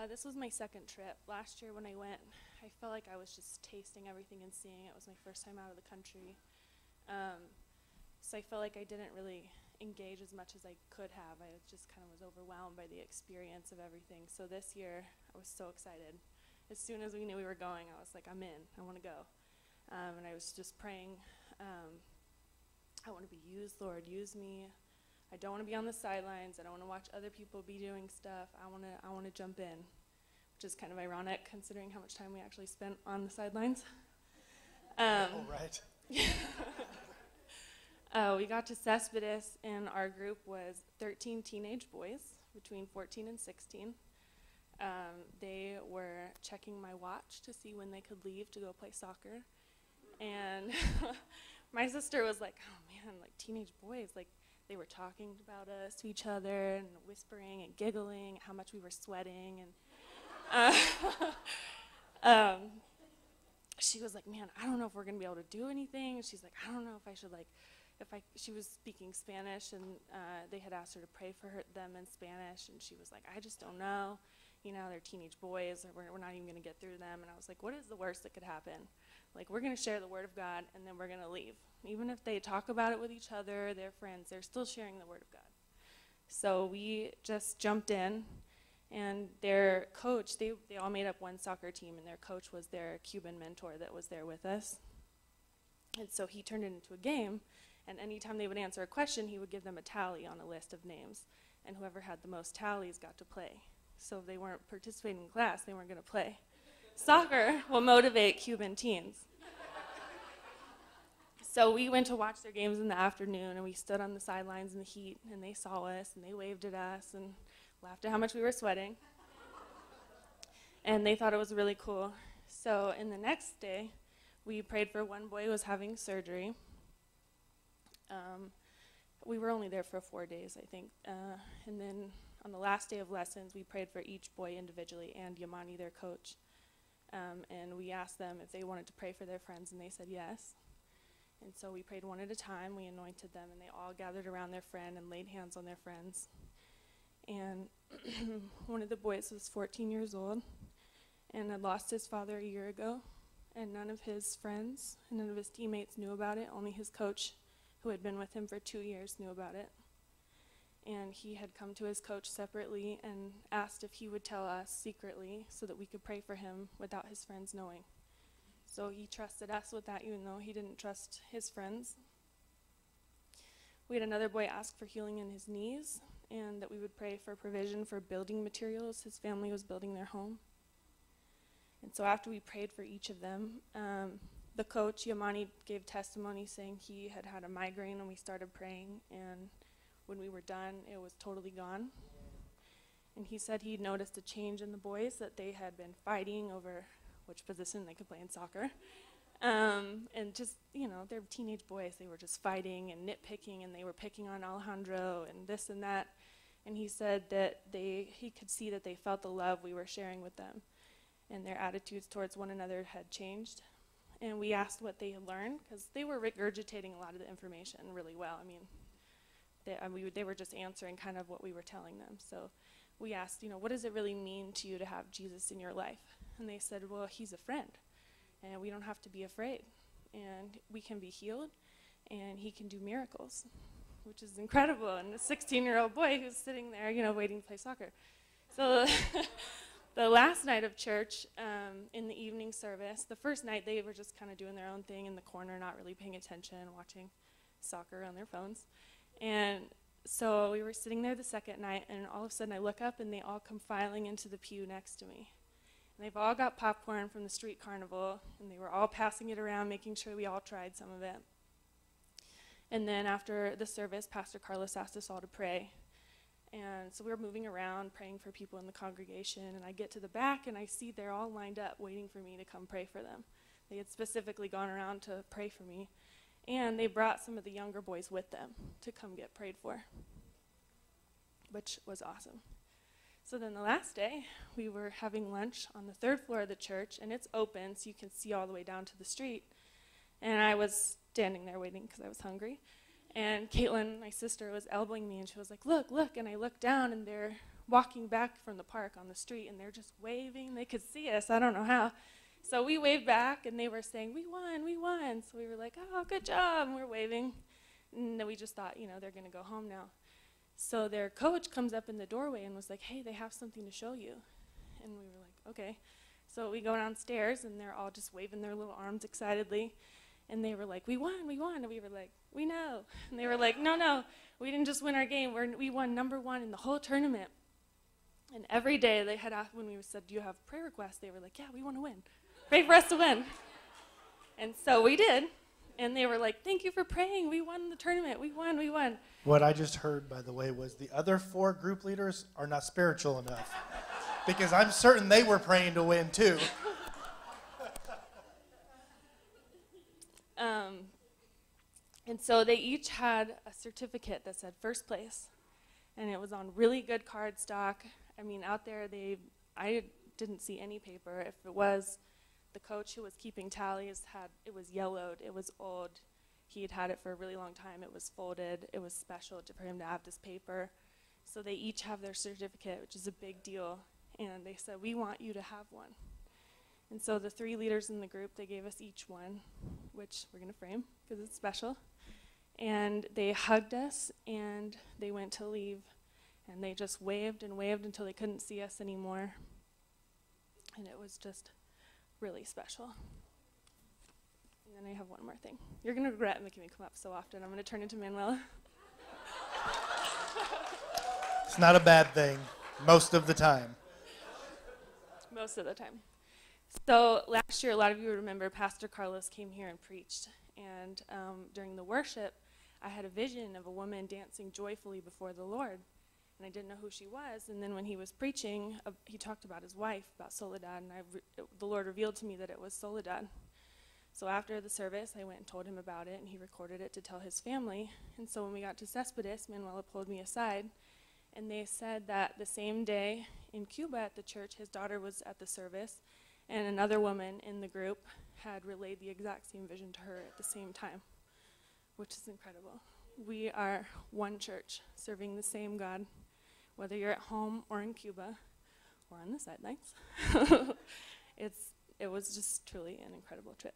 This was my second trip. Last year when I went, I felt like I was just tasting everything and seeing. It was my first time out of the country. So I felt like I didn't really engage as much as I could have. I just kind of was overwhelmed by the experience of everything. So this year, I was so excited. As soon as we knew we were going, I was like, I'm in. I want to go. And I was just praying, I want to be used, Lord. Use me. I don't want to be on the sidelines. I don't want to watch other people be doing stuff. I want to jump in, which is kind of ironic considering how much time we actually spent on the sidelines. Right. We got to Cespedes, and our group was 13 teenage boys between 14 and 16. They were checking my watch to see when they could leave to go play soccer. And my sister was like, oh man, like teenage boys, like they were talking about us to each other and whispering and giggling, how much we were sweating. And she was like, man, I don't know if we're going to be able to do anything. And she's like, I don't know if I should she was speaking Spanish, and they had asked her to pray for them in Spanish, and she was like, I just don't know. You know, they're teenage boys, we're not even going to get through them. And I was like, what is the worst that could happen? Like, we're going to share the Word of God, and then we're going to leave. Even if they talk about it with each other, their friends, they're still sharing the Word of God. So we just jumped in, and their coach, they all made up one soccer team, and their coach was their Cuban mentor that was there with us. And so he turned it into a game, and anytime they would answer a question, he would give them a tally on a list of names, and whoever had the most tallies got to play. So if they weren't participating in class, they weren't going to play. Soccer will motivate Cuban teens. So we went to watch their games in the afternoon, and we stood on the sidelines in the heat, and they saw us, and they waved at us, and laughed at how much we were sweating. And they thought it was really cool. So in the next day, we prayed for one boy who was having surgery. We were only there for 4 days, I think. And then on the last day of lessons, we prayed for each boy individually and Yamani, their coach. And we asked them if they wanted to pray for their friends, and they said yes. And so we prayed one at a time. We anointed them, and they all gathered around their friend and laid hands on their friends. And one of the boys was 14 years old and had lost his father a year ago, and none of his friends and none of his teammates knew about it. Only his coach, who had been with him for 2 years, knew about it. And he had come to his coach separately and asked if he would tell us secretly so that we could pray for him without his friends knowing. So he trusted us with that, even though he didn't trust his friends. We had another boy ask for healing in his knees, and that we would pray for provision for building materials. His family was building their home. And so after we prayed for each of them, the coach, Yamani, gave testimony saying he had had a migraine when we started praying, and when we were done, it was totally gone. And he said he'd noticed a change in the boys, that they had been fighting over which position they could play in soccer. And just, you know, they're teenage boys. They were just fighting and nitpicking, and they were picking on Alejandro and this and that. And he said that he could see that they felt the love we were sharing with them, and their attitudes towards one another had changed. And we asked what they had learned, because they were regurgitating a lot of the information really well. I mean, they were just answering kind of what we were telling them. So we asked, you know, what does it really mean to you to have Jesus in your life? And they said, well, he's a friend, and we don't have to be afraid, and we can be healed, and he can do miracles, which is incredible. And a 16-year-old boy who's sitting there, you know, waiting to play soccer. So the last night of church, in the evening service, the first night they were just kind of doing their own thing in the corner, not really paying attention, watching soccer on their phones. And so we were sitting there the second night, and all of a sudden I look up, and they all come filing into the pew next to me. And they've all got popcorn from the street carnival, and they were all passing it around, making sure we all tried some of it. And then after the service, Pastor Carlos asked us all to pray. And so we were moving around, praying for people in the congregation, and I get to the back, and I see they're all lined up waiting for me to come pray for them. They had specifically gone around to pray for me, and they brought some of the younger boys with them to come get prayed for, which was awesome. So then the last day, we were having lunch on the third floor of the church, and it's open, so you can see all the way down to the street. And I was standing there waiting because I was hungry. And Caitlin, my sister, was elbowing me, and she was like, look, look. And I looked down, and there walking back from the park on the street, and they're just waving. They could see us. I don't know how. So we waved back, and they were saying, we won, we won. So we were like, oh, good job, and we're waving. And then we just thought, they're going to go home now. So their coach comes up in the doorway and was like, hey, they have something to show you. And we were like, okay. So we go downstairs, and they're all just waving their little arms excitedly. And they were like, we won, we won. And we were like, we know. And they were like, no, we didn't just win our game. We won #1 in the whole tournament. And every day they had asked, when we said, do you have prayer requests? They were like, yeah, we want to win. Pray for us to win. And so we did. And they were like, thank you for praying. We won the tournament. We won, we won. What I just heard, by the way, was the other 4 group leaders are not spiritual enough. Because I'm certain they were praying to win too. And so they each had a certificate that said first place. And it was on really good cardstock. I mean, out there, I didn't see any paper. If it was, the coach who was keeping tallies it was yellowed, it was old. He had it for a really long time. It was folded. It was special for him to have this paper. So they each have their certificate, which is a big deal. And they said, we want you to have one. And so the 3 leaders in the group, they gave us each one, which we're going to frame because it's special. And they hugged us, and they went to leave. And they just waved and waved until they couldn't see us anymore. And it was just really special. And then I have one more thing. You're going to regret making me come up so often. I'm going to turn into Manuela. It's not a bad thing, most of the time. Most of the time. So last year, a lot of you remember Pastor Carlos came here and preached. And during the worship, I had a vision of a woman dancing joyfully before the Lord. And I didn't know who she was. And then when he was preaching, he talked about his wife, about Soledad. And the Lord revealed to me that it was Soledad. So after the service, I went and told him about it, and he recorded it to tell his family. And so when we got to Cespedes, Manuela pulled me aside. And they said that the same day in Cuba at the church, his daughter was at the service, and another woman in the group had relayed the exact same vision to her at the same time, which is incredible. We are one church serving the same God, whether you're at home or in Cuba or on the sidelines. It was just truly an incredible trip.